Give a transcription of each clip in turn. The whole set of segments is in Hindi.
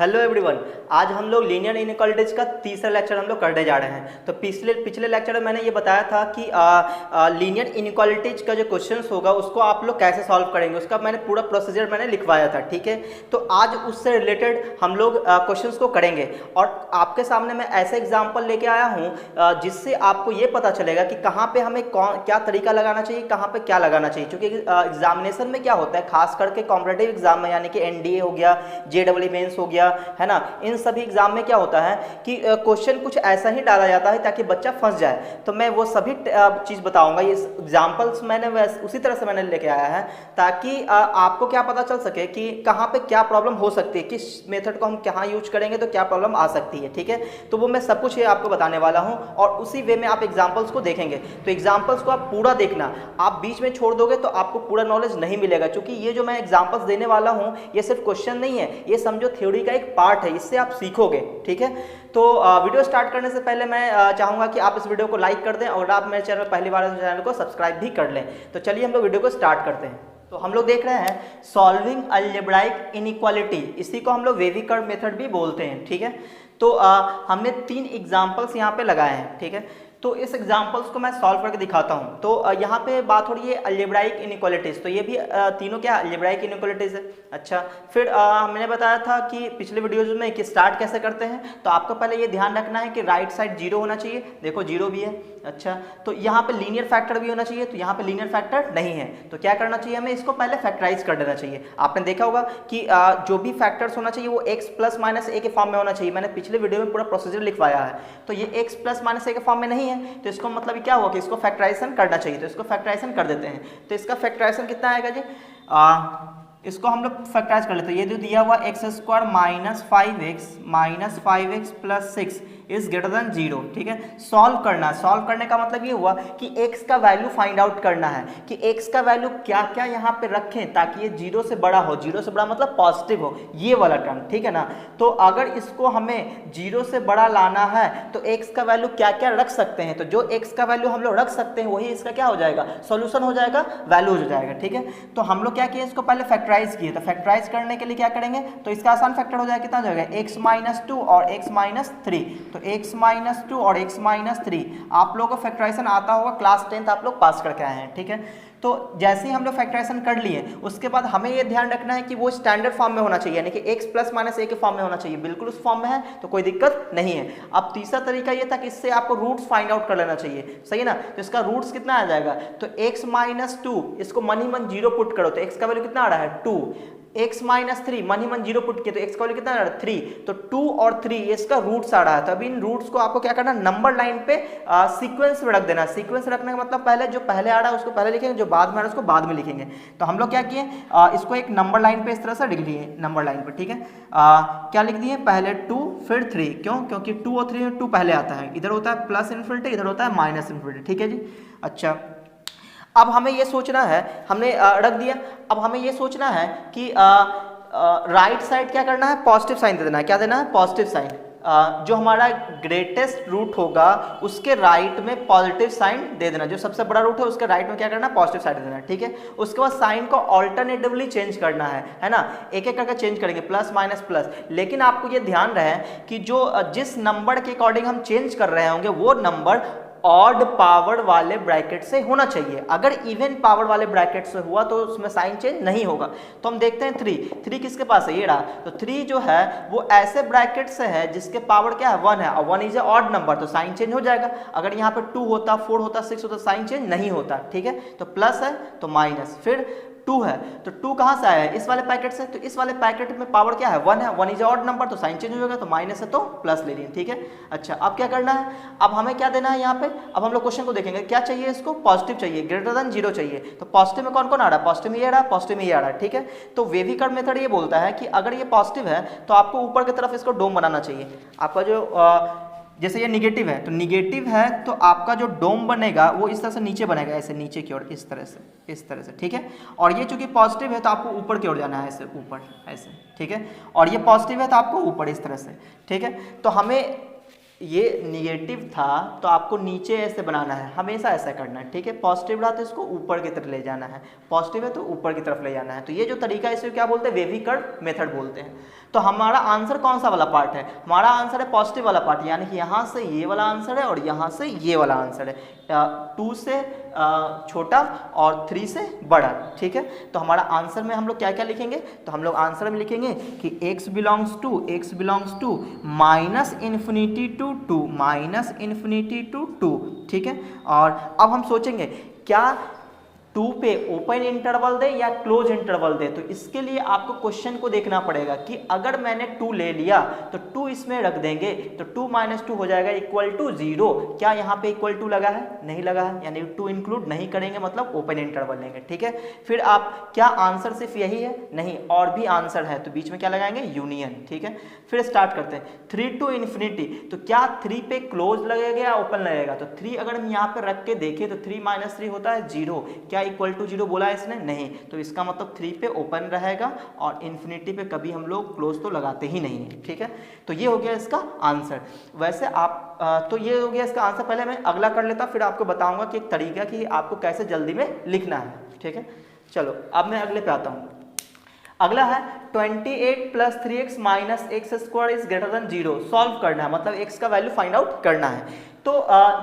हेलो एवरीवन, आज हम लोग लीनियर इनइक्वालिटीज का तीसरा लेक्चर हम लोग करने जा रहे हैं। तो पिछले लेक्चर में मैंने ये बताया था कि लीनियर इनइक्वालिटीज का जो क्वेश्चंस होगा उसको आप लोग कैसे सॉल्व करेंगे, उसका मैंने पूरा प्रोसीजर मैंने लिखवाया था। ठीक है, तो आज उससे रिलेटेड हम लोग क्वेश्चंस को करेंगे और आपके सामने मैं ऐसे एग्जाम्पल लेके आया हूँ जिससे आपको ये पता चलेगा कि कहाँ पे हमें क्या तरीका लगाना चाहिए, कहाँ पे क्या लगाना चाहिए। क्योंकि एग्जामिनेशन में क्या होता है, खास करके कॉम्पिटेटिव एग्जाम में, यानी कि एनडीए हो गया, जेईई मेंस हो गया, है ना, इन सभी एग्जाम में क्या होता है कि क्वेश्चन कुछ ऐसा ही डाला जाता है ताकि बच्चा फंस जाए। तो मैं वो सभी चीज बताऊंगा, ये एग्जांपल्स मैंने उसी तरह से मैंने लेके आया है ताकि आपको क्या पता चल सके कि कहाँ पे क्या प्रॉब्लम हो सकती है, किस मेथड को हम कहाँ यूज करेंगे तो क्या प्रॉब्लम आ सकती है। ठीक है, तो वो मैं सब कुछ ये आपको बताने वाला हूँ और उसी वे में आप एग्जाम्पल्स को देखेंगे। तो एग्जाम्पल्स को आप पूरा देखना, आप बीच में छोड़ दोगे तो आपको पूरा नॉलेज नहीं मिलेगा। क्योंकि ये जो मैं एग्जाम्पल्स देने वाला हूँ ये सिर्फ क्वेश्चन नहीं है, ये समझो थ्योरी का एक पार्ट है, इससे आप सीखोगे। ठीक है, तो वीडियो स्टार्ट करने से पहले मैं चाहूंगा कि आप इस वीडियो को लाइक कर दें और आप मेरे चैनल पहली बार चैनल को सब्सक्राइब भी कर लें। तो चलिए हम लोग वीडियो को स्टार्ट करते हैं। तो हम लोग देख रहे हैं सॉल्विंग अलजेब्राइक इनइक्वालिटी, इसी को हम लोग वेवी कर्व मेथड भी बोलते हैं। ठीक है, तो हमने 3 एग्जाम्पल्स यहाँ पे लगाए हैं। ठीक है, तो इस एग्जाम्पल्स को मैं सॉल्व करके दिखाता हूँ। तो यहाँ पे बात हो रही है अलजेब्राइक इनइक्वालिटीज, तो ये भी तीनों क्या अलजेब्राइक इनइक्वालिटीज है। अच्छा, फिर मैंने बताया था कि पिछले वीडियोज में कि स्टार्ट कैसे करते हैं। तो आपको पहले ये ध्यान रखना है कि राइट साइड 0 होना चाहिए, देखो 0 भी है। अच्छा, तो यहाँ पे लीनियर फैक्टर भी होना चाहिए, तो यहाँ पे लीनियर फैक्टर नहीं है। तो क्या करना चाहिए, हमें इसको पहले फैक्टराइज कर देना चाहिए। आपने देखा होगा कि जो भी फैक्टर्स होना चाहिए वो x प्लस माइनस ए के फॉर्म में होना चाहिए। मैंने पिछले वीडियो में पूरा प्रोसीजर लिखवाया है। तो ये x प्लस माइनस ए के फॉर्म में नहीं है, तो इसको मतलब क्या हुआ कि इसको फैक्टराइजेशन करना चाहिए। तो इसको फैक्टराइजेशन कर देते हैं। तो इसका फैक्टराइजेशन कितना आएगा जी, इसको हम लोग फैक्टराइज कर लेते हैं। ये जो दिया हुआ x square minus 5x plus 6 is greater than 0। ठीक है, सॉल्व करना, सॉल्व करने का मतलब ये हुआ कि x का वैल्यू फाइंड आउट करना है कि x का वैल्यू क्या क्या यहाँ पे रखें ताकि ये 0 से बड़ा हो। 0 से बड़ा मतलब पॉजिटिव हो, ये वाला टर्म। ठीक है ना, तो अगर इसको हमें 0 से बड़ा लाना है तो x का वैल्यू क्या क्या रख सकते हैं, तो जो x का वैल्यू हम लोग रख सकते हैं वही इसका क्या हो जाएगा, सॉल्यूशन हो जाएगा, वैल्यू हो जाएगा। ठीक है, तो हम लोग क्या किए, इसको पहले फैक्टराइज किए। तो फैक्टराइज करने के लिए क्या करेंगे, तो इसका आसान फैक्टर हो जाएगा, कितना हो जाएगा, x माइनस 2 और x माइनस 3। तो x माइनस 2 और x माइनस 3, आप लोगों को फैक्टराइजेशन आता होगा, क्लास 10th आप लोग पास करके आए हैं। ठीक है, तो जैसे ही हम लोग फैक्टराइजेशन कर लिए उसके बाद हमें ये ध्यान रखना है कि वो स्टैंडर्ड फॉर्म में होना चाहिए, यानी कि x प्लस माइनस ए के फॉर्म में होना चाहिए। बिल्कुल उस फॉर्म में है तो कोई दिक्कत नहीं है। अब तीसरा तरीका ये था कि इससे आपको रूट्स फाइंड आउट कर लेना चाहिए, सही है ना। तो इसका रूट्स कितना आ जाएगा, तो x माइनस 2, इसको मन ही मन 0 पुट करो तो x का वैल्यू कितना आ रहा है 2। x माइनस 3 मन ही मन 0 पुट किया तो x का वैल्यू कितना आ रहा है 3। तो 2 और 3 इसका रूट्स आ रहा है। तो अभी इन रूट्स को आपको क्या करना है, नंबर लाइन पे सीक्वेंस में रख देना। सीक्वेंस रखने का मतलब पहले जो पहले आ रहा है उसको पहले लिखेंगे, जो बाद में आ रहा है उसको बाद में लिखेंगे। तो हम लोग क्या किए, इसको एक नंबर लाइन पे इस तरह से लिख लिए, नंबर लाइन पे। ठीक है, क्या लिख दिए, पहले 2 फिर 3। क्यों, क्योंकि 2 और 3 में 2 पहले आता है, इधर होता है प्लस इन्फिनिटी, इधर होता है माइनस इन्फिनिटी। ठीक है जी, अच्छा, अब हमें ये सोचना है, हमने रख दिया, अब हमें ये सोचना है कि राइट साइड क्या करना है, पॉजिटिव साइन दे देना है। क्या देना है, पॉजिटिव साइन। जो हमारा ग्रेटेस्ट रूट होगा उसके राइट में पॉजिटिव साइन दे देना, जो सबसे बड़ा रूट है उसके राइट में क्या करना है, पॉजिटिव साइन दे देना। ठीक है, उसके बाद साइन को ऑल्टरनेटिवली चेंज करना है ना, एक एक करके चेंज करेंगे, प्लस माइनस प्लस। लेकिन आपको ये ध्यान रहे कि जो जिस नंबर के अकॉर्डिंग हम चेंज कर रहे होंगे वो नंबर ऑड पावर वाले ब्रैकेट से होना चाहिए। अगर इवन पावर वाले ब्रैकेट से हुआ तो उसमें साइन चेंज नहीं होगा। तो हम देखते हैं 3 किसके पास है, ये रहा। तो 3 जो है वो ऐसे ब्रैकेट से है जिसके पावर क्या है, 1 है, और 1 इज ए ऑड नंबर, तो साइन चेंज हो जाएगा। अगर यहाँ पे 2 होता, 4 होता, 6 होता, साइन चेंज नहीं होता। ठीक है, तो प्लस है तो माइनस, फिर 2 है तो 2 कहाँ से आया है, इस वाले पैकेट से। तो इस वाले पैकेट में पावर क्या है, 1 है, 1 इज ऑड नंबर, तो साइन चेंज हो जाएगा, तो माइनस है तो प्लस ले लिए। ठीक है, अच्छा, अब क्या करना है, अब हमें क्या देना है यहाँ पे, अब हम लोग क्वेश्चन को देखेंगे। क्या चाहिए, इसको पॉजिटिव चाहिए, ग्रेटर देन 0 चाहिए। तो पॉजिटिव में कौन कौन आ रहा है, पॉजिटिव में ये आ रहा है, पॉजिटिव में ये आ रहा है। ठीक है, तो वेवी कर्व मेथड ये बोलता है कि अगर ये पॉजिटिव है तो आपको ऊपर की तरफ इसको डोम बनाना चाहिए। आपका जो जैसे ये निगेटिव है तो निगेटिव है तो आपका जो डोम बनेगा वो इस तरह से नीचे बनेगा, ऐसे नीचे की ओर, इस तरह से। ठीक है, और ये चूंकि पॉजिटिव है तो आपको ऊपर की ओर जाना है, ऐसे ऊपर, ऐसे। ठीक है, और ये पॉजिटिव है तो आपको ऊपर इस तरह से। ठीक है, तो हमें ये निगेटिव था तो आपको नीचे ऐसे बनाना है, हमेशा ऐसा करना है। ठीक है, पॉजिटिव रहा तो इसको ऊपर की तरफ ले जाना है, पॉजिटिव है तो ऊपर की तरफ ले जाना है। तो ये जो तरीका है इसे क्या बोलते हैं, वेवी कर्व मेथड बोलते हैं। तो हमारा आंसर कौन सा वाला पार्ट है? हमारा आंसर है पॉजिटिव वाला पार्ट, यानी कि यहाँ से ये वाला आंसर है और यहाँ से ये वाला आंसर है, 2 से छोटा और 3 से बड़ा, ठीक है। तो हमारा आंसर में हम लोग क्या क्या लिखेंगे? तो हम लोग आंसर में लिखेंगे कि x belongs to minus infinity to 2, minus infinity to 2, ठीक है। और अब हम सोचेंगे क्या 2 पे ओपन इंटरवल दे या क्लोज इंटरवल दे। तो इसके लिए आपको क्वेश्चन को देखना पड़ेगा कि अगर मैंने 2 ले लिया तो 2 इसमें रख देंगे तो 2 - 2 हो जाएगा इक्वल टू 0। क्या यहाँ पे इक्वल टू लगा है? नहीं लगा है, यानी 2 इंक्लूड नहीं करेंगे, मतलब ओपन इंटरवल लेंगे, ठीक है। फिर आप क्या आंसर सिर्फ यही है? नहीं, और भी आंसर है, तो बीच में क्या लगाएंगे? यूनियन, ठीक है। फिर स्टार्ट करते हैं 3 टू इन्फिनिटी। तो क्या 3 पे क्लोज लगेगा या ओपन लगेगा? तो 3 अगर हम यहाँ पे रख के देखें तो 3 - 3 होता है 0। क्या इक्वल टू 0 बोला है इसने? नहीं, तो इसका मतलब 3 पे ओपन रहेगा और इन्फिनिटी पे कभी हम लोग क्लोज तो लगाते ही नहीं है, ठीक है। तो ये हो गया इसका आंसर। वैसे आप तो ये हो गया इसका आंसर। पहले मैं अगला कर लेता, फिर आपको बताऊंगा कि एक तरीका कि आपको कैसे जल्दी में लिखना है, ठीक है। चलो अब मैं अगले पे आता हूँ। अगला है 28 + 3x - x² is greater than 0। Solve करना है, मतलब x का वैल्यू फाइंड आउट करना है। तो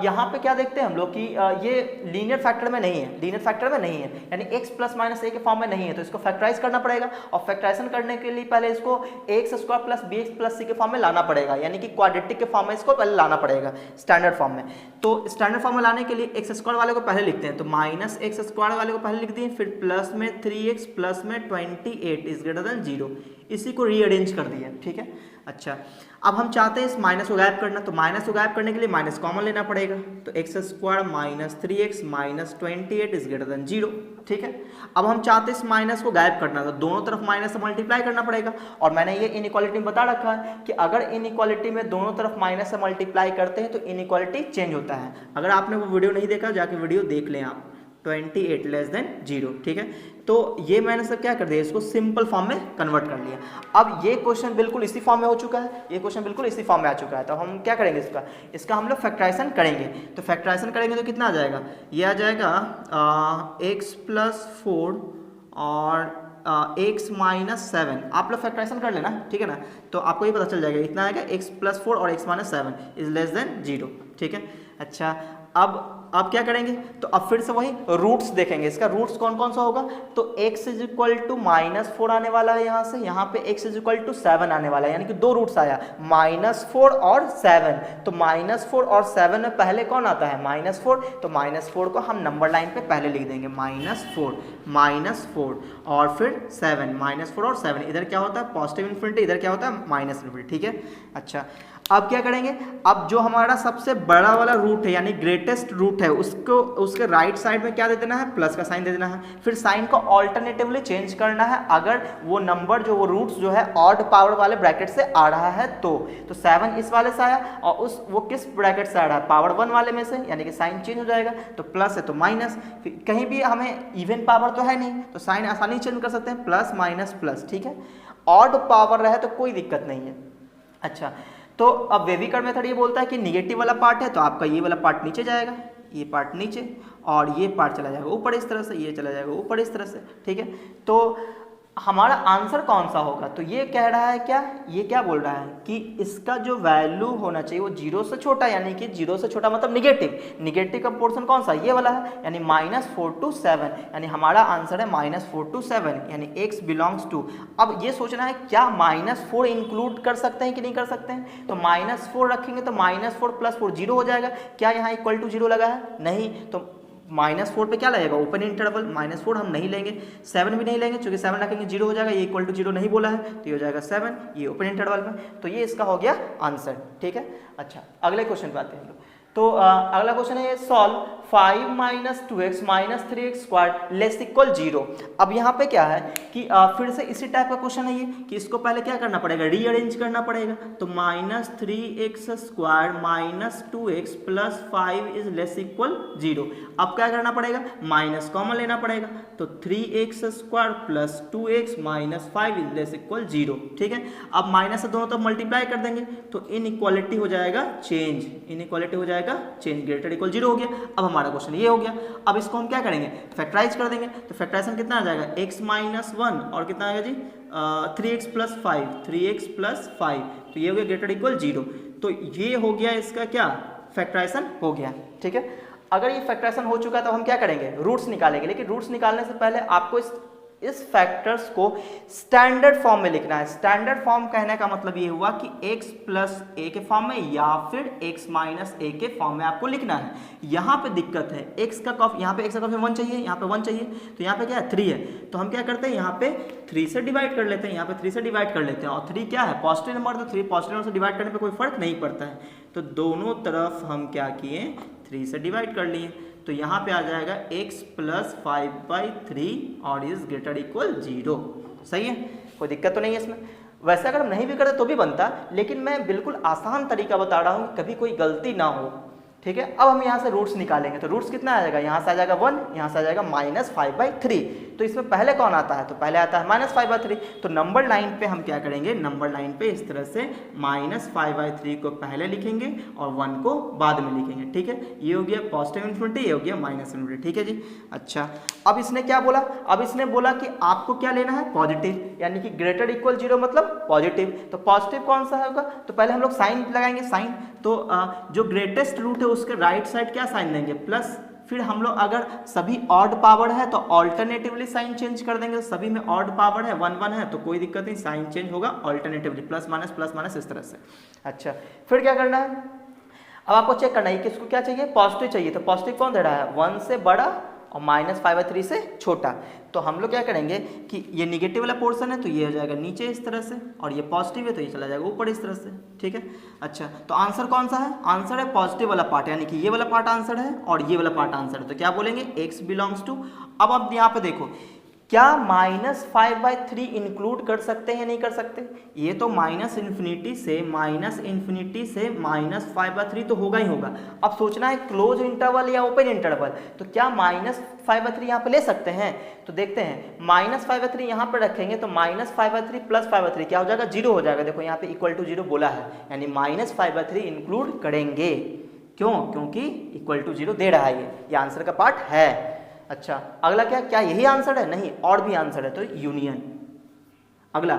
यहाँ पे क्या देखते हैं हम लोग कि ये लीनियर फैक्टर में नहीं है, लीनियर फैक्टर में नहीं है, यानी x + -a के फॉर्म में नहीं है, तो इसको फैक्टराइज करना पड़ेगा। और फैक्टराइजेशन करने के लिए पहले इसको ax² + bx + c के फॉर्म में लाना पड़ेगा, यानी कि क्वाड्रेटिक के फॉर्म में इसको पहले लाना पड़ेगा, स्टैंडर्ड फॉर्म में। तो स्टैंडर्ड फॉर्म में लाने के लिए x² वाले को पहले लिखते हैं, तो -x² वाले को पहले लिख दिए, फिर प्लस में 3x प्लस में 28 इज ग्रेटर देन 0, इसी को रीअरेंज कर दिया, ठीक है। अच्छा, अब हम चाहते हैं इस माइनस को गायब करना, तो माइनस को गायब करने के लिए माइनस कॉमन लेना पड़ेगा, तो x² - 3x - 28 is greater than 0, ठीक है। अब हम चाहते हैं इस माइनस को गायब करना, तो दोनों तरफ माइनस से मल्टीप्लाई करना पड़ेगा। और मैंने ये इनइक्वालिटी में बता रखा है कि अगर इनइक्वालिटी में दोनों तरफ माइनस से मल्टीप्लाई करते हैं तो इनइक्वालिटी चेंज होता है। अगर आपने वो वीडियो नहीं देखा, जाके वीडियो देख लें आप, 28 < 0, ठीक है। तो ये मैंने सब क्या कर दिया, इसको सिंपल फॉर्म में कन्वर्ट कर लिया। अब ये क्वेश्चन बिल्कुल इसी फॉर्म में हो चुका है, ये क्वेश्चन बिल्कुल इसी फॉर्म में आ चुका है। तो हम क्या करेंगे, इसका हम लोग फैक्टराइजेशन करेंगे। तो फैक्टराइजेशन करेंगे तो कितना आ जाएगा? ये आ जाएगा x + 4 और x - 7। आप लोग फैक्टराइजेशन कर लेना, ठीक है ना। तो आपको ये पता चल जाएगा, इतना आएगा x + 4 और x - 7 इज लेस देन 0, ठीक है। अच्छा, अब क्या करेंगे, तो अब फिर से वही रूट्स देखेंगे। इसका रूट्स कौन कौन सा होगा, तो x = -4 आने वाला है यहाँ से, यहाँ पे x = 7 आने वाला है, यानी कि 2 रूट्स आया, -4 और 7। तो -4 और 7 में पहले कौन आता है, -4, तो -4 को हम नंबर लाइन पे पहले लिख देंगे, -4 और फिर 7, -4 और 7। इधर क्या होता है पॉजिटिव इन्फिनिटी, इधर क्या होता है माइनस इन्फिनिटी, ठीक है। अच्छा, अब क्या करेंगे, अब जो हमारा सबसे बड़ा वाला रूट है यानी ग्रेटेस्ट रूट है, उसको उसके राइट साइड में क्या दे देना है, प्लस का साइन दे देना है। फिर साइन को ऑल्टरनेटिवली चेंज करना है अगर वो नंबर जो वो रूट्स जो है ऑड पावर वाले ब्रैकेट से आ रहा है तो 7 इस वाले से आया और वो किस ब्रैकेट से आ रहा है, पावर 1 वाले में से, यानी कि साइन चेंज हो जाएगा। तो प्लस है तो माइनस, कहीं भी हमें इवन पावर तो है नहीं तो साइन आसानी चेंज कर सकते हैं, प्लस माइनस प्लस, ठीक है। ऑड पावर रहे तो कोई दिक्कत नहीं है। अच्छा, तो अब वेविकर मेथड ये बोलता है कि निगेटिव वाला पार्ट है तो आपका ये वाला पार्ट नीचे जाएगा, ये पार्ट नीचे, और ये पार्ट चला जाएगा ऊपर इस तरह से, ये चला जाएगा ऊपर इस तरह से, ठीक है। तो हमारा आंसर कौन सा होगा, तो ये कह रहा है क्या, ये क्या बोल रहा है कि इसका जो वैल्यू होना चाहिए वो 0 से छोटा, यानी कि 0 से छोटा मतलब निगेटिव का पोर्शन कौन सा, ये वाला है, यानी -4 to 7, यानी हमारा आंसर है -4 to 7, यानी x बिलोंग्स टू। अब ये सोचना है क्या -4 इंक्लूड कर सकते हैं कि नहीं कर सकते हैं, तो -4 रखेंगे तो -4 + 4 0 हो जाएगा। क्या यहाँ इक्वल टू 0 लगा है, नहीं, तो -4 पे क्या लगेगा, ओपन इंटरवल, -4 हम नहीं लेंगे, 7 भी नहीं लेंगे, चूंकि 7 रखेंगे 0 हो जाएगा, ये इक्वल टू 0 नहीं बोला है तो ये हो जाएगा 7, ये ओपन इंटरवल में। तो ये इसका हो गया आंसर, ठीक है। अच्छा, अगले क्वेश्चन पे आते हैं हम लोग। तो अगला क्वेश्चन है solve 5 - 2x - 3x² less equal 0। अब यहाँ पे क्या है कि फिर से इसी टाइप का क्वेश्चन है ये कि इसको पहले क्या करना पड़ेगा, रीअरेंज करना पड़ेगा। तो -3x² - 2x + 5 is less equal 0। अब क्या करना पड़ेगा, माइनस कॉमन लेना पड़ेगा, तो 3x² + 2x - 5 is less equal 0, ठीक है। अब माइनस से दोनों तरफ मल्टीप्लाई कर देंगे तो इनइक्वालिटी हो जाएगा चेंज, इनइक्वालिटी हो जाएगा चेंज, ग्रेटर इक्वल 0 हो गया। अब हमारा क्वेश्चन ये हो गया। अब इसको हम क्या करेंगे, फैक्टराइज कर देंगे। तो फैक्टराइजेशन कितना आ जाएगा, x माइनस 1 और कितना आएगा जी 3x प्लस 5, 3x प्लस 5, तो ये हो गया ग्रेटर इक्वल 0। तो ये हो गया इसका क्या, फैक्टराइजेशन हो गया। ठीक है, अगर ये फैक्टराइजेशन हो चुका तो हम क्या करेंगे, रूट्स निकालेंगे। लेकिन रूट्स निकालने से पहले आपको इस फैक्टर्स को स्टैंडर्ड फॉर्म में लिखना है। स्टैंडर्ड फॉर्म कहने का मतलब ये हुआ कि x प्लस a के फॉर्म में या फिर x माइनस a के फॉर्म में आपको लिखना है। यहाँ पे दिक्कत है, x का कॉफ, यहाँ पे x का कॉफ 1 चाहिए, यहाँ पे 1 चाहिए, तो यहाँ पे क्या है 3 है, तो हम क्या करते हैं यहाँ पे 3 से डिवाइड कर लेते हैं, यहाँ पे 3 से डिवाइड कर लेते हैं। और 3 क्या है, पॉजिटिव नंबर, तो 3 पॉजिटिव नंबर से डिवाइड करने पे कोई फर्क नहीं पड़ता है। तो दोनों तरफ हम क्या किए, 3 से डिवाइड कर लिए। तो यहाँ पे आ जाएगा x प्लस 5/3 और इज ग्रेटर इक्वल 0। सही है, कोई दिक्कत तो नहीं है इसमें। वैसे अगर हम नहीं भी करते तो भी बनता, लेकिन मैं बिल्कुल आसान तरीका बता रहा हूँ कि कभी कोई गलती ना हो। ठीक है, अब हम यहाँ से रूट्स निकालेंगे। तो रूट्स कितना आ जाएगा, यहाँ से आ जाएगा 1, यहाँ से आ जाएगा -5/3। तो इसमें पहले कौन आता है, तो पहले आता है -5/3। तो नंबर लाइन पे हम क्या करेंगे, नंबर लाइन पे इस तरह से -5/3 को पहले लिखेंगे और 1 को बाद में लिखेंगे। ठीक है, ये हो गया पॉजिटिव इन्फिनिटी, ये हो गया माइनस इन्फिनिटी। ठीक है जी। अच्छा, अब इसने क्या बोला, अब इसने बोला कि आपको क्या लेना है, पॉजिटिव, यानी कि ग्रेटर इक्वल 0 मतलब पॉजिटिव। तो पॉजिटिव कौन सा होगा, तो पहले हम लोग साइन लगाएंगे, साइन। तो जो ग्रेटेस्ट रूट है उसके राइट साइड क्या साइन देंगे, प्लस। फिर हम लोग अगर सभी ऑड पावर है तो ऑल्टरनेटिवली साइन चेंज कर देंगे। सभी में ऑड पावर है, 1 1 है, तो कोई दिक्कत नहीं, साइन चेंज होगा ऑल्टरनेटिवली, प्लस माइनस इस तरह से। अच्छा, फिर क्या करना है, अब आपको चेक करना है कि इसको क्या चाहिए, पॉजिटिव चाहिए। तो पॉजिटिव कौन दे रहा है, 1 से बड़ा और -5/3 से छोटा। तो हम लोग क्या करेंगे कि ये निगेटिव वाला पोर्शन है तो ये हो जाएगा नीचे इस तरह से, और ये पॉजिटिव है तो ये चला जाएगा ऊपर इस तरह से। ठीक है, अच्छा, तो आंसर कौन सा है, आंसर है पॉजिटिव वाला पार्ट, यानी कि ये वाला पार्ट आंसर है और ये वाला पार्ट आंसर है। तो क्या बोलेंगे, x बिलोंग्स टू। अब यहाँ पे देखो, क्या -5/3 इंक्लूड कर सकते हैं या नहीं कर सकते, ये तो माइनस इन्फिनिटी से -5/3 तो होगा ही होगा। अब सोचना है क्लोज इंटरवल या ओपन इंटरवल, तो क्या -5/3 यहाँ पे ले सकते हैं। तो देखते हैं, -5/3 यहाँ पे रखेंगे तो -5/3 प्लस 5/3 क्या हो जाएगा, 0 हो जाएगा। देखो यहाँ पे इक्वल टू 0 बोला है, यानी -5/3 इंक्लूड करेंगे। क्यों, क्योंकि इक्वल टू 0 दे रहा है, ये आंसर का पार्ट है। अच्छा, अगला क्या यही आंसर है, नहीं और भी आंसर है, तो यूनियन। अगला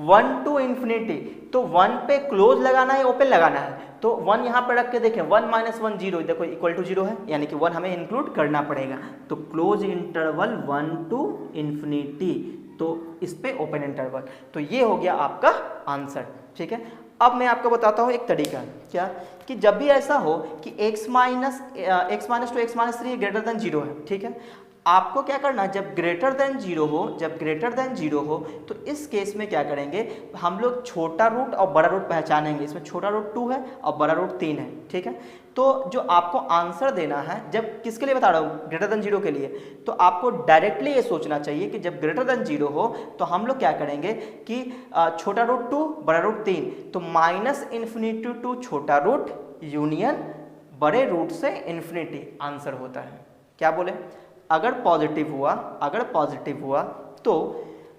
1 to इन्फिनिटी, तो 1 पे क्लोज लगाना है ओपन लगाना है। तो 1 यहाँ पे रख के देखें, 1 - 1 0, देखो इक्वल टू 0 है, यानी कि 1 हमें इंक्लूड करना पड़ेगा। तो क्लोज इंटरवल 1 to इन्फिनिटी, तो इस पे ओपन इंटरवल। तो ये हो गया आपका आंसर। ठीक है, अब मैं आपको बताता हूँ एक तरीका, क्या कि जब भी ऐसा हो कि x minus two x minus 3 greater than 0 है। ठीक है, आपको क्या करना है, जब ग्रेटर देन 0 हो, जब ग्रेटर देन 0 हो, तो इस केस में क्या करेंगे, हम लोग छोटा रूट और बड़ा रूट पहचानेंगे। इसमें छोटा रूट 2 है और बड़ा रूट 3 है। ठीक है, तो जो आपको आंसर देना है, जब किसके लिए बता रहा हूँ, ग्रेटर देन 0 के लिए, तो आपको डायरेक्टली ये सोचना चाहिए कि जब ग्रेटर देन 0 हो तो हम लोग क्या करेंगे कि छोटा रूट 2 बड़ा रूट 3, तो -इन्फिनिटी टू छोटा रूट यूनियन बड़े रूट से इन्फिनिटी आंसर होता है। क्या बोले, अगर पॉजिटिव हुआ तो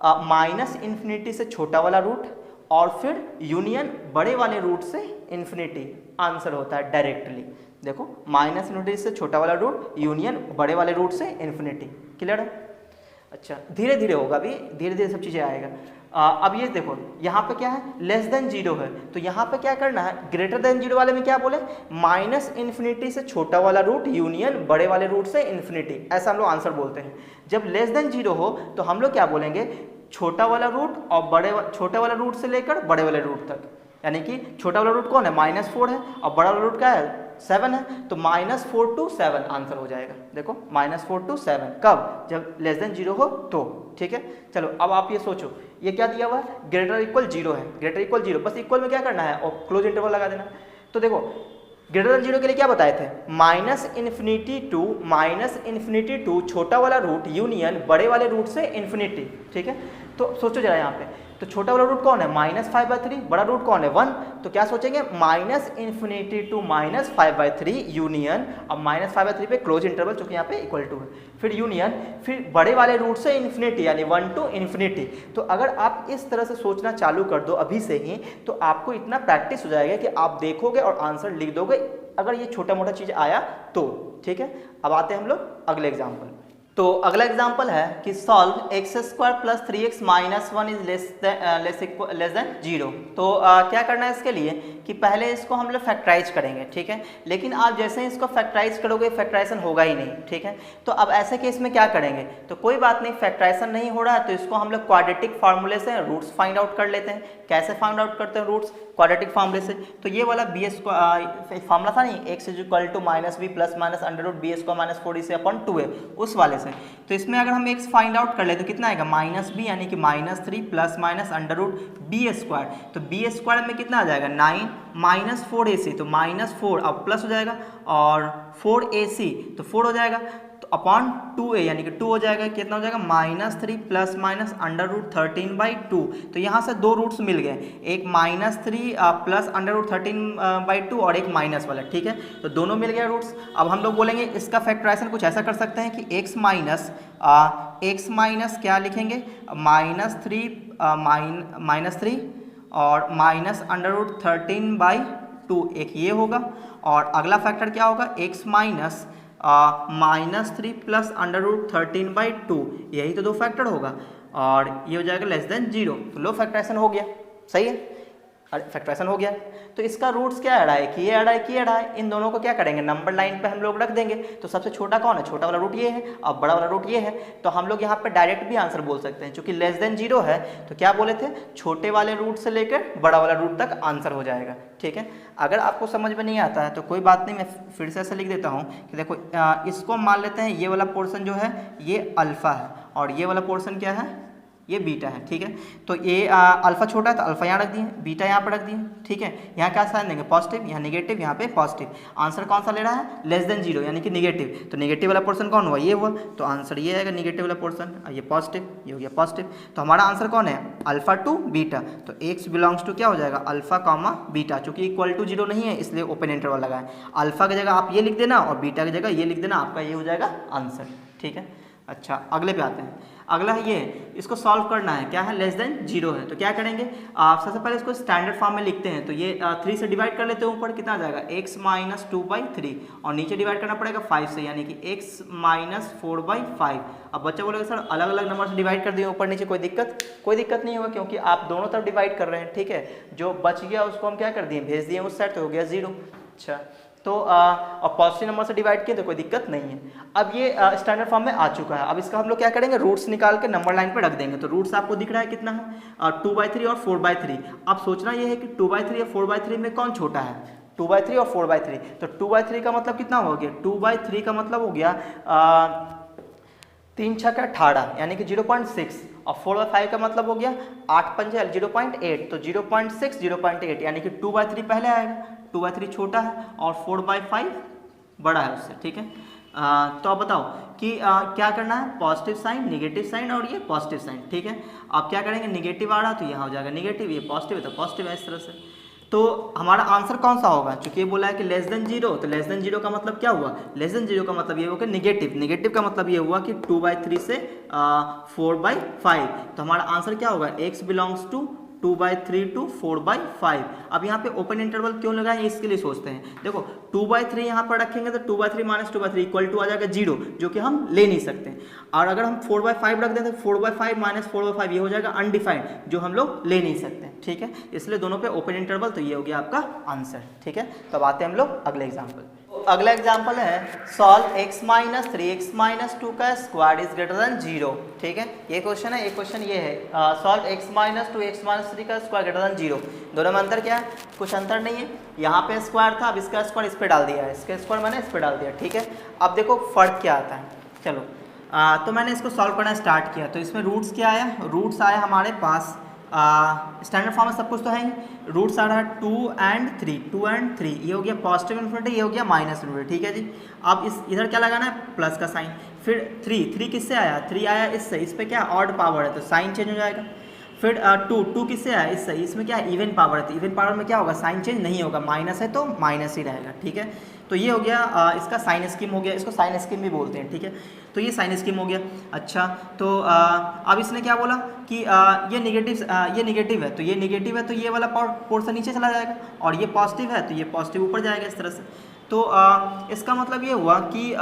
-इन्फिनिटी से छोटा वाला रूट और फिर यूनियन बड़े वाले रूट से इन्फिनिटी आंसर होता है डायरेक्टली। देखो, -इन्फिनिटी से छोटा वाला रूट, यूनियन बड़े वाले रूट से इन्फिनिटी। क्लियर है। अच्छा, धीरे धीरे होगा, अभी धीरे धीरे सब चीज़ें आएगा। अब ये देखो, यहाँ पे क्या है, लेस देन 0 है, तो यहाँ पे क्या करना है, ग्रेटर देन 0 वाले में क्या बोले, -इन्फिनिटी से छोटा वाला रूट यूनियन बड़े वाले रूट से इन्फिनिटी, ऐसा हम लोग आंसर बोलते हैं। जब लेस देन 0 हो तो हम लोग क्या बोलेंगे, छोटा वाला रूट और छोटे वाला रूट से लेकर बड़े वाले रूट तक, यानी कि छोटा वाला रूट कौन है, -4 है, और बड़ा वाला रूट क्या है, 7 है, तो -4 to 7 आंसर हो जाएगा। देखो, -4 to 7 कब, जब लेस देन 0 हो तो। ठीक है, चलो अब आप ये सोचो, ये क्या दिया हुआ है, ग्रेटर इक्वल 0 है, ग्रेटर इक्वल 0, बस इक्वल में क्या करना है और क्लोज इंटरवल लगा देना। तो देखो, ग्रेटर देन 0 के लिए क्या बताए थे, -इन्फिनिटी टू छोटा वाला रूट यूनियन बड़े वाले रूट से इन्फिनिटी। ठीक है, तो सोचो जरा यहाँ पे, तो छोटा वाला रूट कौन है, -5/3, बड़ा रूट कौन है, 1, तो क्या सोचेंगे, -इन्फिनिटी टू -5/3 यूनियन, अब -5/3 पे क्लोज इंटरवल, चूंकि यहाँ पे इक्वल टू है, फिर यूनियन, फिर बड़े वाले रूट से इन्फिनिटी, यानी 1 to इन्फिनिटी। तो अगर आप इस तरह से सोचना चालू कर दो अभी से ही, तो आपको इतना प्रैक्टिस हो जाएगा कि आप देखोगे और आंसर लिख दोगे, अगर ये छोटा मोटा चीज़ आया तो। ठीक है। अब आते हैं हम लोग अगले एग्जाम्पल। तो अगला एग्जाम्पल है कि solve x square plus 3x minus 1 is less than 0। तो क्या करना है इसके लिए कि पहले इसको हम लोग फैक्टराइज करेंगे, ठीक है। लेकिन आप जैसे ही इसको फैक्टराइज करोगे फैक्टराइजेशन होगा ही नहीं, ठीक है। तो अब ऐसे केस में क्या करेंगे, तो कोई बात नहीं, फैक्टराइजेशन नहीं हो रहा है तो इसको हम लोग क्वाड्रेटिक फार्मूले से रूट्स फाइंड आउट कर लेते हैं। कैसे फाइंड आउट करते हैं रूट्स, क्वाड्रेटिक फार्मूले से। तो ये वाला बी एस फार्मूला था नहीं, x is equal to minus b plus minus under root b square minus 4ac upon 2a, उस वाले से। तो इसमें अगर हम एक्स फाइंड आउट कर ले तो कितना आएगा, माइनस बी यानी कि minus 3 plus minus under root b square. तो बी स्क्वायर में कितना आ जाएगा 9 माइनस 4ac, तो माइनस 4 अब प्लस हो जाएगा और 4ac तो 4 हो जाएगा, तो अपॉन 2a यानी कि 2 हो जाएगा, कितना हो जाएगा minus 3 plus minus under root 13/2। तो यहाँ से दो रूट्स मिल गए, एक माइनस 3 प्लस अंडर रूट 13/2 और एक माइनस वाला, ठीक है। तो दोनों मिल गए रूट्स। अब हम लोग बोलेंगे इसका फैक्टराइजेशन कुछ ऐसा कर सकते हैं कि x माइनस क्या लिखेंगे, -3 और माइनस अंडर रूट 13/2 एक ये होगा, और अगला फैक्टर क्या होगा x minus -3 plus under root 13/2, यही तो दो फैक्टर होगा, और ये हो जाएगा लेस देन 0। तो लो फैक्टराइजेशन हो गया, सही है, फैक्टराइजेशन हो गया। तो इसका रूट्स क्या ऐड आए कि ये ऐड आए कि ये ऐड आए, इन दोनों को क्या करेंगे नंबर लाइन पे हम लोग रख देंगे। तो सबसे छोटा कौन है, छोटा वाला रूट ये है, अब बड़ा वाला रूट ये है। तो हम लोग यहाँ पे डायरेक्ट भी आंसर बोल सकते हैं, क्योंकि लेस देन 0 है तो क्या बोले थे, छोटे वाले रूट से लेकर बड़ा वाला रूट तक आंसर हो जाएगा, ठीक है। अगर आपको समझ में नहीं आता है तो कोई बात नहीं, मैं फिर से ऐसे लिख देता हूँ कि देखो इसको मान लेते हैं, ये वाला पोर्शन जो है ये अल्फा है और ये वाला पोर्शन क्या है, ये बीटा है, ठीक है। तो ये अल्फा छोटा है तो अल्फा यहाँ रख दिए, बीटा यहाँ पर रख दिए, ठीक है। यहाँ क्या साइन देंगे पॉजिटिव, यहाँ नेगेटिव, यहाँ पे पॉजिटिव। आंसर कौन सा ले रहा है, लेस देन 0 यानी कि नेगेटिव। तो नेगेटिव वाला पोर्शन कौन हुआ, ये हुआ, तो आंसर ये आएगा नेगेटिव वाला पोर्शन, ये पॉजिटिव, ये हो गया पॉजिटिव। तो हमारा आंसर कौन है, अल्फा टू बीटा। तो एक्स बिलोंग्स टू क्या हो जाएगा, अल्फा कॉमा बीटा। चूंकि इक्वल टू 0 नहीं है इसलिए ओपन इंटरवल लगाए, अल्फा की जगह आप ये लिख देना और बीटा की जगह ये लिख देना, आपका ये हो जाएगा आंसर, ठीक है। अच्छा अगले पे आते हैं। अगला है ये, इसको सॉल्व करना है, क्या है, लेस देन 0 है। तो क्या करेंगे, सबसे पहले इसको स्टैंडर्ड फॉर्म में लिखते हैं। तो ये 3 से डिवाइड कर लेते हैं, ऊपर कितना आ जाएगा x माइनस 2/3 और नीचे डिवाइड करना पड़ेगा 5 से, यानी कि x माइनस 4/5। अब बच्चा बोलेगा सर अलग अलग नंबर से डिवाइड कर दिए ऊपर नीचे, कोई दिक्कत नहीं होगा, क्योंकि आप दोनों तरफ डिवाइड कर रहे हैं, ठीक है। जो बच गया उसको हम क्या कर दिए, भेज दिए उस साइड, तो हो गया 0। अच्छा तो और पॉजिटिव नंबर से डिवाइड किए तो कोई दिक्कत नहीं है। अब ये स्टैंडर्ड फॉर्म में आ चुका है। अब इसका हम लोग क्या करेंगे, रूट्स निकाल के नंबर लाइन पे रख देंगे। तो रूट्स आपको दिख रहा है कितना है, 2/3 और 4/3। अब सोचना ये है कि 2/3 और 4/3 में कौन छोटा है, 2/3 और 4/3। तो 2/3 का मतलब कितना हो गया, 2/3 का मतलब हो गया 3 छक्का 18 यानी कि 0.6, और 4/5 का मतलब हो गया 8 पंजे 0.8, तो 0.6 0.8 यानी कि 2/3 पहले आएगा, 2/3 छोटा है और 4/5 बड़ा है उससे, ठीक है। तो अब बताओ कि क्या करना है, पॉजिटिव साइन नेगेटिव साइन और ये पॉजिटिव साइन, ठीक है। अब क्या करेंगे, नेगेटिव आ रहा तो यहाँ हो जाएगा नेगेटिव, ये पॉजिटिव है तो पॉजिटिव है, इस तरह से। तो हमारा आंसर कौन सा होगा, चूंकि ये बोला है कि लेस देन 0, तो लेस देन 0 का मतलब क्या हुआ, लेस देन 0 का मतलब ये हुआ कि नेगेटिव, नेगेटिव का मतलब ये हुआ कि 2/3 से 4/5। तो हमारा आंसर क्या होगा, x बिलोंग्स टू 2/3 टू 4/5। अब यहाँ पे ओपन इंटरवल क्यों लगाएं, इसके लिए सोचते हैं। देखो 2/3 यहाँ पर रखेंगे तो 2/3 माइनस 2/3 इक्वल टू आ जाएगा 0, जो कि हम ले नहीं सकते। और अगर हम 4/5 रख दें तो 4/5 माइनस 4/5 ये हो जाएगा अनडिफाइंड, जो हम लोग ले नहीं सकते, ठीक है। इसलिए दोनों पे ओपन इंटरवल, तो ये हो गया आपका आंसर, ठीक है। तो अब आते हैं हम लोग अगले एग्जाम्पल। अगला एग्जाम्पल है solve x minus 3x minus 2 का स्क्वायर इज ग्रेटर देन 0, ठीक है। ये क्वेश्चन है, एक क्वेश्चन ये है solve x minus 2x minus 3 का स्क्वायर ग्रेटर देन 0। दोनों में अंतर क्या है, कुछ अंतर नहीं है। यहाँ पे स्क्वायर था, अब इसका स्क्वायर इस पे डाल दिया है, इसका स्क्वायर मैंने इस पे डाल दिया, ठीक है। अब देखो फर्क क्या आता है, चलो तो मैंने इसको सॉल्व करना स्टार्ट किया। तो इसमें रूट्स क्या आया, रूट्स आया हमारे पास स्टैंडर्ड फॉर्म में सब कुछ तो है ही, रूट्स आ रहा है 2 and 3, ये हो गया पॉजिटिव इन्फिनिटी, ये हो गया माइनस इन्फिनिटी, ठीक है जी। अब इस इधर क्या लगाना है, प्लस का साइन। फिर 3 किससे आया, 3 आया इससे, इस पे क्या ऑड पावर है तो साइन चेंज हो जाएगा। फिर टू किससे है, इससे, इसमें क्या है इवन पावर है, इवन पावर में क्या होगा साइन चेंज नहीं होगा, माइनस है तो माइनस ही रहेगा, ठीक है। तो ये हो गया इसका साइन स्कीम हो गया, इसको साइन स्कीम भी बोलते हैं, ठीक है। तो ये साइन स्कीम हो गया। अच्छा तो अब इसने क्या बोला कि ये नेगेटिव है, तो ये नेगेटिव है तो ये वाला पोर्शन नीचे चला जाएगा, और ये पॉजिटिव है तो ये पॉजिटिव ऊपर जाएगा, इस तरह से। तो इसका मतलब ये हुआ कि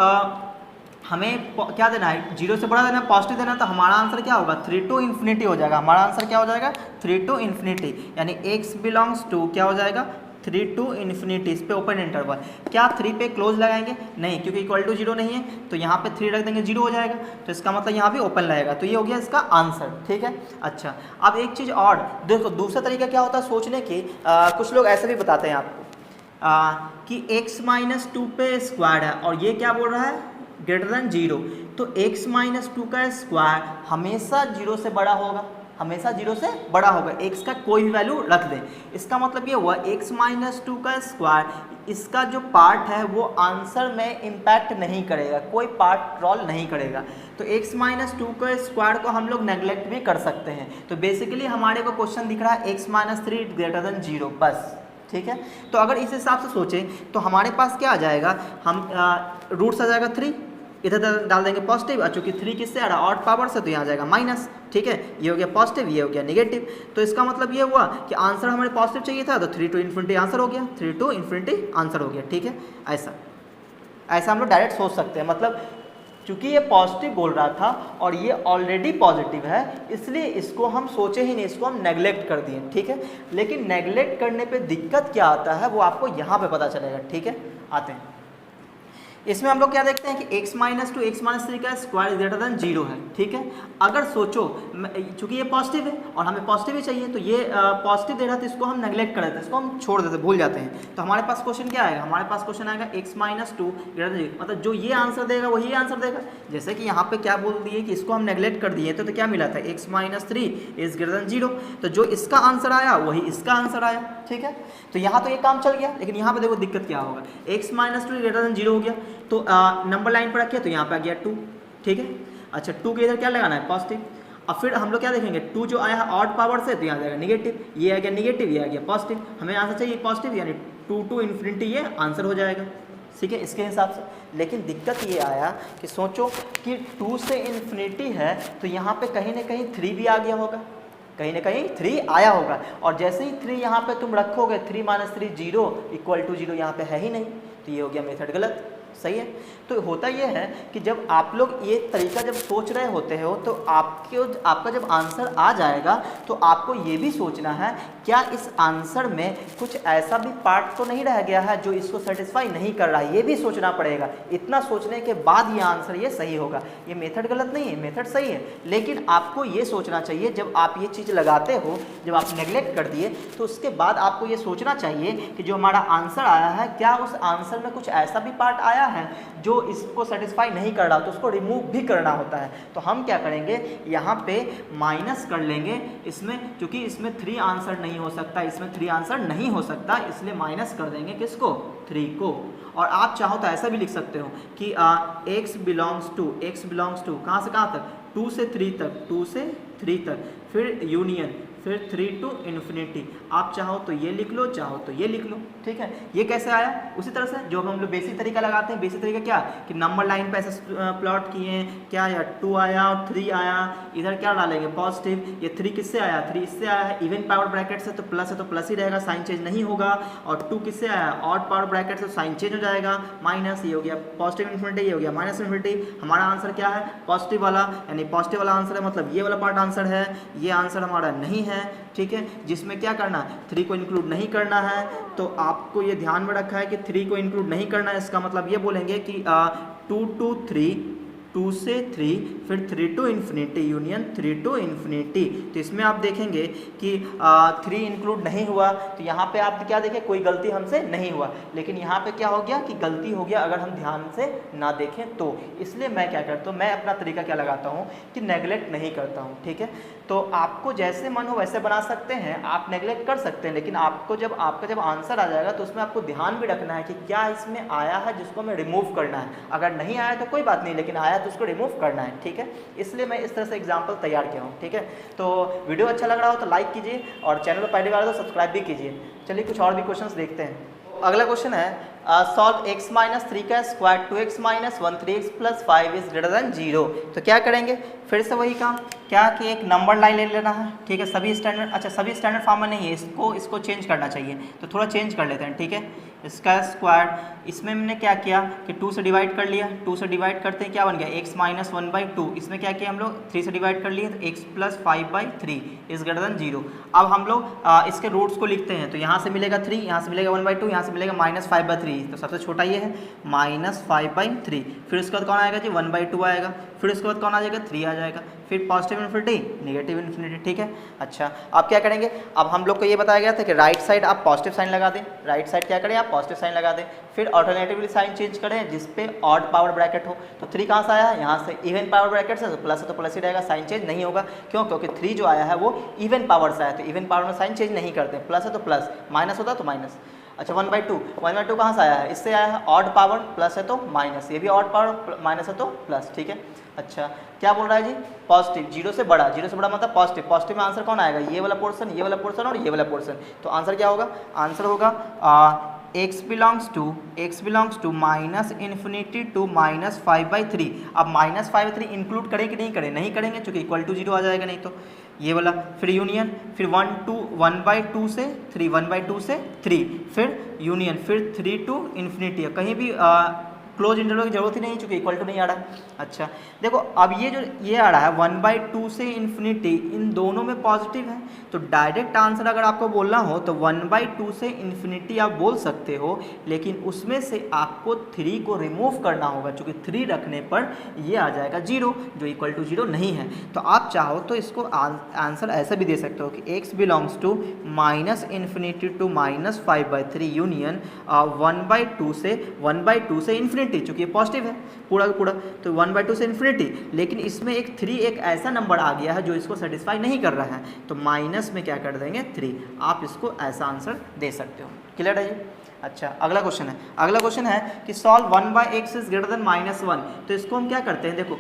हमें क्या देना है, 0 से बड़ा देना है, पॉजिटिव देना है, तो हमारा आंसर क्या होगा 3 to इन्फिनिटी हो जाएगा। हमारा आंसर क्या हो जाएगा 3 to इन्फिनिटी, यानी x बिलोंग्स टू क्या हो जाएगा 3 to इन्फिनिटी। इस पे ओपन इंटरवल, क्या 3 पे क्लोज लगाएंगे नहीं, क्योंकि इक्वल टू 0 नहीं है, तो यहाँ पे 3 रख देंगे 0 हो जाएगा, तो इसका मतलब यहाँ भी ओपन लगेगा। तो ये हो गया इसका आंसर, ठीक है। अच्छा अब एक चीज़ और देखो, दूसरा तरीका क्या होता है सोचने की, कुछ लोग ऐसे भी बताते हैं आपको कि x माइनस 2 पे स्क्वायर है और ये क्या बोल रहा है ग्रेटर देन 0, तो x माइनस 2 का स्क्वायर हमेशा 0 से बड़ा होगा, हमेशा 0 से बड़ा होगा, x का कोई भी वैल्यू रख दें। इसका मतलब ये हुआ x माइनस 2 का स्क्वायर, इसका जो पार्ट है वो आंसर में इम्पैक्ट नहीं करेगा, कोई पार्ट रोल नहीं करेगा। तो x माइनस 2 का स्क्वायर को हम लोग नेगलेक्ट भी कर सकते हैं। तो बेसिकली हमारे को क्वेश्चन दिख रहा है x माइनस 3 ग्रेटर देन 0 बस, ठीक है। तो अगर इस हिसाब से सोचें तो हमारे पास क्या आ जाएगा, हम रूट्स आ जाएगा 3, इधर डाल देंगे पॉजिटिव, और चूंकि 3 किससे आ रहा है ऑड पावर से, तो यहाँ आ जाएगा माइनस, ठीक है। ये हो गया पॉजिटिव, ये हो गया नेगेटिव। तो इसका मतलब ये हुआ कि आंसर हमारे पॉजिटिव चाहिए था, तो 3 to इन्फिनिटी आंसर हो गया, 3 to इन्फिनिटी आंसर हो गया, ठीक है। ऐसा हम लोग डायरेक्ट सोच सकते हैं, मतलब चूंकि ये पॉजिटिव बोल रहा था और ये ऑलरेडी पॉजिटिव है, इसलिए इसको हम सोचे ही नहीं, इसको हम नेगलेक्ट कर दिए, ठीक है। लेकिन नेगलेक्ट करने पे दिक्कत क्या आता है वो आपको यहाँ पे पता चलेगा, ठीक है। आते हैं इसमें हम लोग क्या देखते हैं कि x माइनस 2 x माइनस 3 का स्क्वायर ग्रेटर देन 0 है, ठीक है। अगर सोचो चूंकि ये पॉजिटिव है और हमें पॉजिटिव ही चाहिए, तो ये पॉजिटिव दे रहा है तो इसको हम नेगलेक्ट कर देते हैं, इसको हम छोड़ देते हैं, भूल जाते हैं। तो हमारे पास क्वेश्चन क्या आएगा, हमारे पास क्वेश्चन आएगा x माइनस 2 ग्रेटर देन 0, मतलब जो ये आंसर देगा वही आंसर देगा। जैसे कि यहाँ पे क्या बोल दिए कि इसको हम नेगलेक्ट कर दिए, तो क्या मिला था x minus 3 is greater than 0, तो जो इसका आंसर आया वही इसका आंसर आया, ठीक है। तो यहाँ तो ये काम चल गया, लेकिन यहाँ पे देखो दिक्कत क्या होगा, x माइनस 2 ग्रेटर देन 0 हो गया, तो नंबर लाइन पर रखिए तो यहाँ पे आ गया 2, ठीक है। अच्छा 2 के इधर क्या लगाना है पॉजिटिव, अब फिर हम लोग क्या देखेंगे 2 जो आया है ऑड पावर से, तो यहाँ जाएगा नेगेटिव, ये आ गया नेगेटिव, ये आ गया पॉजिटिव, हमें आंसर चाहिए पॉजिटिव, यानी 2 to इन्फिनिटी ये आंसर हो जाएगा, ठीक है, इसके हिसाब से। लेकिन दिक्कत ये आया कि सोचो कि 2 से इन्फिनिटी है, तो यहाँ पे कहीं ना कहीं 3 भी आ गया होगा, कहीं ना कहीं 3 आया होगा, और जैसे ही 3 यहाँ पे तुम रखोगे 3 माइनस 3 0 इक्वल टू 0 यहाँ पे है ही नहीं, तो ये हो गया मेथड गलत, सही है। तो होता ये है कि जब आप लोग ये तरीका जब सोच रहे होते हो, तो आपका जब आंसर आ जाएगा तो आपको ये भी सोचना है क्या इस आंसर में कुछ ऐसा भी पार्ट तो नहीं रह गया है जो इसको सेटिस्फाई नहीं कर रहा है, ये भी सोचना पड़ेगा। इतना सोचने के बाद ये आंसर ये सही होगा। ये मेथड गलत नहीं है, मेथड सही है, लेकिन आपको ये सोचना चाहिए जब आप ये चीज़ लगाते हो, जब आप नेगलेक्ट कर दिए तो उसके बाद आपको ये सोचना चाहिए कि जो हमारा आंसर आया है क्या उस आंसर में कुछ ऐसा भी पार्ट आया है जो इसको सेटिस्फाई नहीं कर रहा, तो उसको रिमूव भी करना होता है। तो हम क्या करेंगे, यहाँ पे माइनस कर लेंगे इसमें, क्योंकि इसमें 3 आंसर नहीं हो सकता, इसमें 3 आंसर नहीं हो सकता, इसलिए माइनस कर देंगे किसको 3 को। और आप चाहो तो ऐसा भी लिख सकते हो कि x बिलोंग्स टू कहाँ से कहाँ तक 2 से 3 तक, 2 से 3 तक, फिर यूनियन, फिर 3 to इन्फिनिटी। आप चाहो तो ये लिख लो, चाहो तो ये लिख लो, ठीक है। ये कैसे आया, उसी तरह से जो हम लोग बेसिक तरीका लगाते हैं। बेसिक तरीका क्या कि नंबर लाइन पे ऐसे प्लॉट किए, क्या आया 2 आया और 3 आया, इधर क्या डालेंगे पॉजिटिव, ये 3 किससे आया 3 इससे आया है, इवन पावर ब्रैकेट से तो प्लस है तो प्लस ही रहेगा, साइन चेंज नहीं होगा, और 2 किससे आया ऑड पावर ब्रैकेट से साइन चेंज हो जाएगा, माइनस, ये हो गया पॉजिटिव इन्फिनिटी, ये हो गया माइनस इन्फिनिटी। हमारा आंसर क्या है पॉजिटिव वाला, यानी पॉजिटिव वाला आंसर है, मतलब ये वाला पार्ट आंसर है, ये आंसर हमारा नहीं है, ठीक है। जिसमें क्या करना है 3 को इंक्लूड नहीं करना है, तो आपको ये ध्यान में रखा है कि 3 को इंक्लूड नहीं करना है। इसका मतलब ये बोलेंगे कि 2 to 3, 2 से 3, फिर 3 to infinity union 3 to infinity. तो इसमें आप देखेंगे कि 3 इंक्लूड नहीं हुआ, तो यहाँ पे आप क्या देखें कोई गलती हमसे नहीं हुआ, लेकिन यहाँ पे क्या हो गया कि गलती हो गया अगर हम ध्यान से ना देखें तो। इसलिए मैं क्या करता हूँ, मैं अपना तरीका क्या लगाता हूँ कि नेगलेक्ट नहीं करता हूँ, ठीक है। तो आपको जैसे मन हो वैसे बना सकते हैं, आप नेगलेक्ट कर सकते हैं, लेकिन आपको जब आपका जब आंसर आ जाएगा तो उसमें आपको ध्यान भी रखना है कि क्या इसमें आया है जिसको हमें रिमूव करना है। अगर नहीं आया तो कोई बात नहीं, लेकिन आया तो उसको रिमूव करना है, ठीक है। इसलिए मैं इस तरह से एग्जाम्पल तैयार किया हूँ, ठीक है। तो वीडियो अच्छा लग रहा हो तो लाइक कीजिए और चैनल पर पहली बार तो सब्सक्राइब भी कीजिए। चलिए कुछ और भी क्वेश्चन देखते हैं। अगला क्वेश्चन है सॉल्व x माइनस 3 का square 2x minus 1 3x plus 5 is greater than 0। तो क्या करेंगे, फिर से वही काम, क्या कि एक नंबर लाइन ले लेना है, ठीक है। सभी स्टैंडर्ड, अच्छा सभी स्टैंडर्ड फॉर्म में नहीं है, इसको चेंज करना चाहिए, तो थोड़ा चेंज कर लेते हैं, ठीक है। इसका स्क्वायर, इसमें हमने क्या किया कि 2 से डिवाइड कर लिया, 2 से डिवाइड करते हैं क्या बन गया x माइनस 1/2। इसमें क्या किया हम लोग 3 से डिवाइड कर लिए तो x plus 5/3 is greater than 0। अब हम लोग इसके रूट्स को लिखते हैं, तो यहाँ से मिलेगा 3, यहाँ से मिलेगा 1/2, यहाँ से मिलेगा -5/3, तो सबसे छोटा ये है -5/3। फिर उसके बाद कौन आएगा जी 1/2 आएगा, फिर उसके बाद कौन आ जाएगा 3 आ जाएगा, फिर पॉजिटिव इन्फिनिटी नेगेटिव इन्फिनिटी, ठीक है। अच्छा अब क्या करेंगे, अब हम लोग को ये बताया गया था कि राइट साइड आप पॉजिटिव साइन लगा दें, राइट साइड क्या करें आप पॉजिटिव साइन लगा दें, फिर ऑल्टरनेटिवली साइन चेंज करें जिस पे ऑड पावर ब्रैकेट हो। तो 3 कहाँ से आया है, यहाँ से इवन पावर ब्रैकेट से, तो प्लस है तो प्लस ही रहेगा, साइन चेंज नहीं होगा, क्यों, क्योंकि 3 जो आया है वो इवन पावर से आया, तो इवन पावर में साइन चेंज नहीं करते, प्लस है तो प्लस, माइनस होता तो माइनस। अच्छा 1/2 कहाँ से आया है, इससे आया है, ऑड पावर प्लस है तो माइनस, ये भी ऑड पावर माइनस है तो प्लस, ठीक है। अच्छा क्या बोल रहा है जी, पॉजिटिव, 0 से बड़ा मतलब पॉजिटिव, पॉजिटिव में आंसर कौन आएगा, ये वाला पोर्शन, ये वाला पोर्शन और ये वाला पोर्शन। तो आंसर क्या होगा, आंसर होगा x belongs to minus infinity to -5/3। अब -5/3 इंक्लूड करें कि नहीं करें, नहीं करेंगे चूँकि इक्वल टू 0 आ जाएगा, नहीं तो ये वाला, फिर यूनियन, फिर 1/2 से 3, 1/2 से 3, फिर यूनियन, फिर 3 टू इन्फिनिटी। कहीं भी क्लोज इंटरवल की जरूरत ही नहीं चूँकि इक्वल टू नहीं आ रहा है। अच्छा देखो अब ये आ रहा है 1/2 से इन्फिनिटी, इन दोनों में पॉजिटिव है, तो डायरेक्ट आंसर अगर आपको बोलना हो तो 1/2 से इन्फिनिटी आप बोल सकते हो, लेकिन उसमें से आपको 3 को रिमूव करना होगा, चूँकि 3 रखने पर ये आ जाएगा 0, जो इक्वल टू 0 नहीं है। तो आप चाहो तो इसको आंसर ऐसा भी दे सकते हो कि x belongs to minus infinity to -5/3 union 1/2 से इन्फिनिटी, चूँकि ये पॉजिटिव है पूरा का पूरा, तो 1/2 से इन्फिनिटी, लेकिन इसमें एक 3 एक ऐसा नंबर आ गया है जो इसको सेटिस्फाई नहीं कर रहा है, तो माइनस में क्या कर देंगे 3। आप इसको ऐसा आंसर दे सकते हो, क्लियर है जी। अच्छा अगला क्वेश्चन है कि solve 1/x is greater than -1। तो इसको हम क्या करते हैं, देखो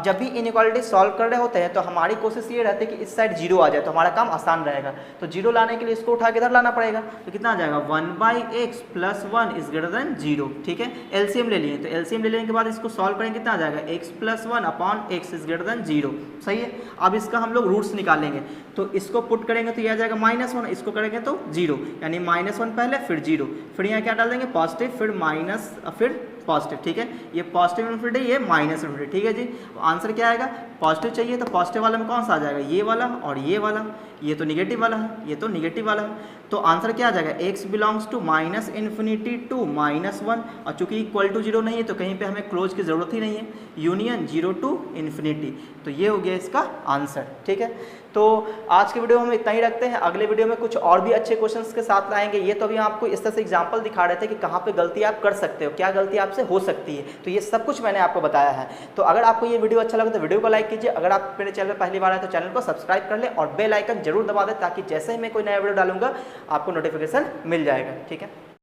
जब भी इनइक्वालिटी सॉल्व कर रहे होते हैं तो हमारी कोशिश ये रहती है कि इस साइड 0 आ जाए, तो हमारा काम आसान रहेगा। तो 0 लाने के लिए इसको उठा के इधर लाना पड़ेगा, तो कितना आ जाएगा 1/x + 1 इज ग्रेटर देन 0, ठीक है। एलसीएम ले लिए, तो एलसीएम ले लेने के बाद इसको सॉल्व करेंगे, कितना आ जाएगा x + 1/x is greater than 0, सही है। अब इसका हम लोग रूट्स निकालेंगे, तो इसको पुट करेंगे तो यह आ जाएगा -1, इसको करेंगे तो 0, यानी -1 पहले फिर 0, फिर यहाँ क्या डाल देंगे पॉजिटिव, फिर माइनस, फिर पॉजिटिव, ठीक है। ये पॉजिटिव इन्फिनिटी, ये माइनस इन्फिनिटी, ठीक है जी। आंसर क्या आएगा, पॉजिटिव चाहिए तो पॉजिटिव वाले में कौन सा आ जाएगा, ये वाला और ये वाला, ये तो निगेटिव वाला है, ये तो निगेटिव वाला है, तो आंसर क्या आ जाएगा x belongs to minus infinity to -1, और चूंकि इक्वल टू 0 नहीं है तो कहीं पे हमें क्लोज की ज़रूरत ही नहीं है, यूनियन 0 टू इन्फिनिटी, तो ये हो गया इसका आंसर, ठीक है। तो आज के वीडियो में हम इतना ही रखते हैं, अगले वीडियो में कुछ और भी अच्छे क्वेश्चंस के साथ लाएंगे। ये तो अभी आपको इस तरह से एग्जांपल दिखा रहे थे कि कहाँ पे गलती आप कर सकते हो, क्या गलती आपसे हो सकती है, तो ये सब कुछ मैंने आपको बताया है। तो अगर आपको ये वीडियो अच्छा लगा तो वीडियो को लाइक कीजिए, अगर आप मेरे चैनल पर पहली बार आए तो चैनल को सब्सक्राइब कर ले और बेल आइकन जरूर दबा दें, ताकि जैसे ही मैं कोई नया वीडियो डालूंगा आपको नोटिफिकेशन मिल जाएगा, ठीक है।